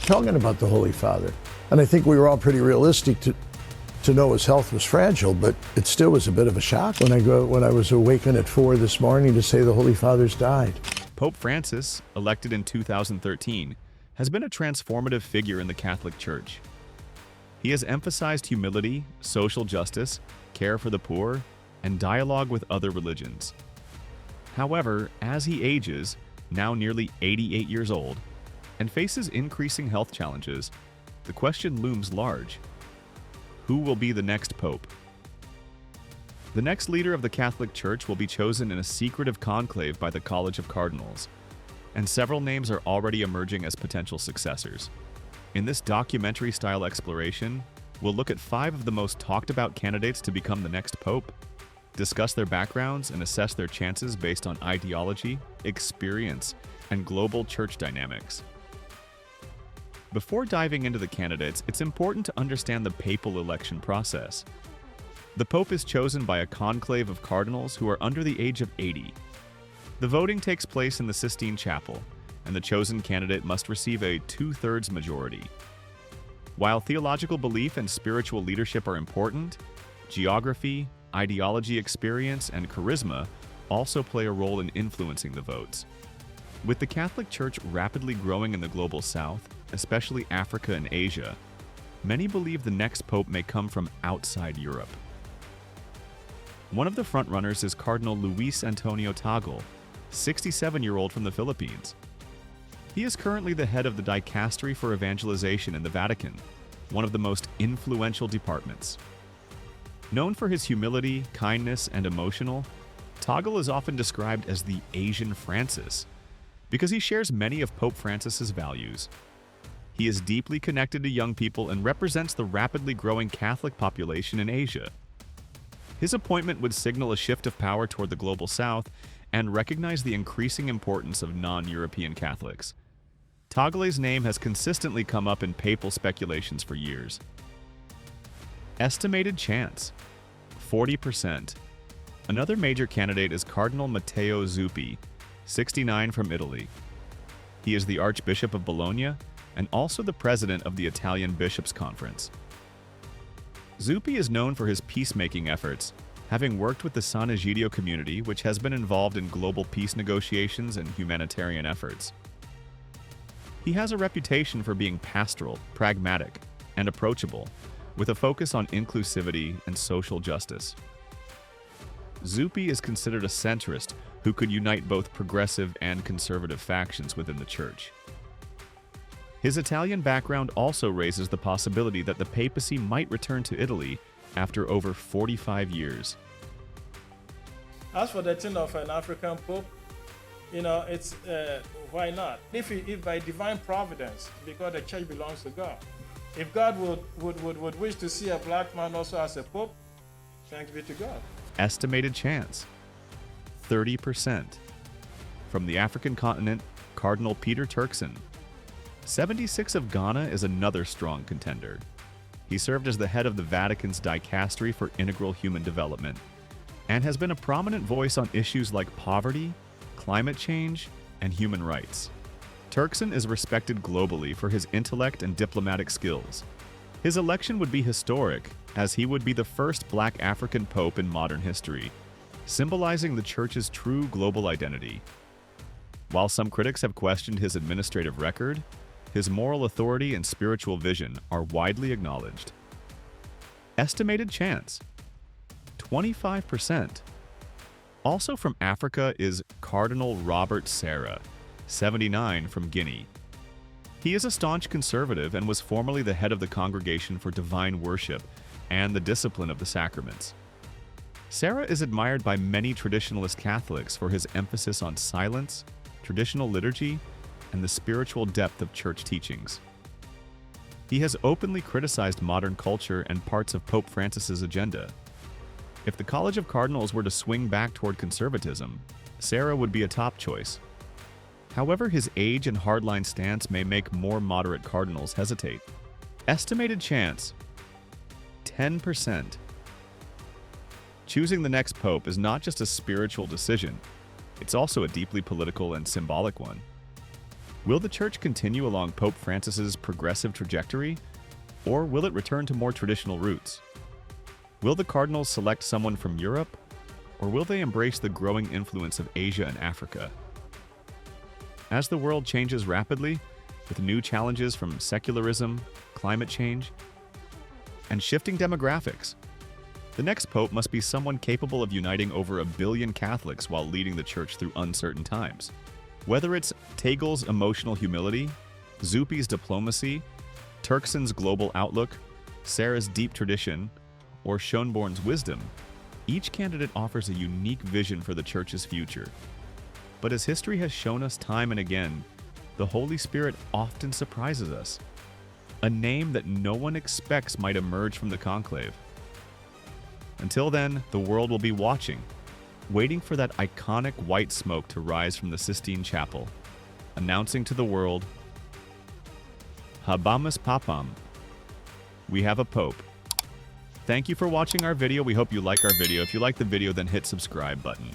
talking about the Holy Father. And I think we were all pretty realistic to know his health was fragile, but it still was a bit of a shock when I was awakened at 4 this morning to say the Holy Father's died. Pope Francis, elected in 2013, has been a transformative figure in the Catholic Church. He has emphasized humility, social justice, care for the poor, and dialogue with other religions. However, as he ages, now nearly 88 years old, and faces increasing health challenges, the question looms large. Who will be the next pope? The next leader of the Catholic Church will be chosen in a secretive conclave by the College of Cardinals, and several names are already emerging as potential successors. In this documentary-style exploration, we'll look at 5 of the most talked-about candidates to become the next pope, discuss their backgrounds, and assess their chances based on ideology, experience, and global church dynamics. Before diving into the candidates, it's important to understand the papal election process. The Pope is chosen by a conclave of cardinals who are under the age of 80. The voting takes place in the Sistine Chapel, and the chosen candidate must receive a 2/3 majority. While theological belief and spiritual leadership are important, geography, ideology experience, and charisma also play a role in influencing the votes. With the Catholic Church rapidly growing in the global South, especially Africa and Asia, many believe the next pope may come from outside Europe. One of the frontrunners is Cardinal Luis Antonio Tagle, 67-year-old from the Philippines. He is currently the head of the Dicastery for Evangelization in the Vatican, one of the most influential departments. Known for his humility, kindness, and emotional, Tagle is often described as the Asian Francis, because he shares many of Pope Francis's values. He is deeply connected to young people and represents the rapidly growing Catholic population in Asia. His appointment would signal a shift of power toward the global South and recognize the increasing importance of non-European Catholics. Tagle's name has consistently come up in papal speculations for years. Estimated chance: 40%. Another major candidate is Cardinal Matteo Zuppi, 69, from Italy. He is the Archbishop of Bologna and also the president of the Italian Bishops' Conference. Zuppi is known for his peacemaking efforts, having worked with the San Egidio community, which has been involved in global peace negotiations and humanitarian efforts. He has a reputation for being pastoral, pragmatic, and approachable, with a focus on inclusivity and social justice. Zuppi is considered a centrist who could unite both progressive and conservative factions within the church. His Italian background also raises the possibility that the papacy might return to Italy after over 45 years. As for the thing of an African pope, it's why not? If by divine providence, because the church belongs to God, if God would wish to see a black man also as a pope, thanks be to God. Estimated chance: 30%. From the African continent, Cardinal Peter Turkson, 76, of Ghana, is another strong contender. He served as the head of the Vatican's Dicastery for Integral Human Development and has been a prominent voice on issues like poverty, climate change, and human rights. Turkson is respected globally for his intellect and diplomatic skills. His election would be historic, as he would be the first Black African pope in modern history, symbolizing the Church's true global identity. While some critics have questioned his administrative record, his moral authority and spiritual vision are widely acknowledged. Estimated chance: 25%. Also from Africa is Cardinal Robert Sarah, 79, from Guinea. He is a staunch conservative and was formerly the head of the Congregation for Divine Worship and the Discipline of the Sacraments. Sarah is admired by many traditionalist Catholics for his emphasis on silence, traditional liturgy, and the spiritual depth of church teachings. He has openly criticized modern culture and parts of Pope Francis's agenda. If the College of Cardinals were to swing back toward conservatism, Sarah would be a top choice. However, his age and hardline stance may make more moderate cardinals hesitate. Estimated chance: 10%. Choosing the next pope is not just a spiritual decision, it's also a deeply political and symbolic one. Will the Church continue along Pope Francis's progressive trajectory, or will it return to more traditional roots? Will the Cardinals select someone from Europe, or will they embrace the growing influence of Asia and Africa? As the world changes rapidly, with new challenges from secularism, climate change, and shifting demographics, the next pope must be someone capable of uniting over 1 billion Catholics while leading the Church through uncertain times. Whether it's Tegel's emotional humility, Zuppi's diplomacy, Turkson's global outlook, Sarah's deep tradition, or Schönborn's wisdom, each candidate offers a unique vision for the Church's future. But as history has shown us time and again, the Holy Spirit often surprises us. A name that no one expects might emerge from the conclave. Until then, the world will be watching, waiting for that iconic white smoke to rise from the Sistine Chapel, announcing to the world, Habemus Papam. We have a pope. Thank you for watching our video. We hope you like our video. If you like the video, then hit subscribe button.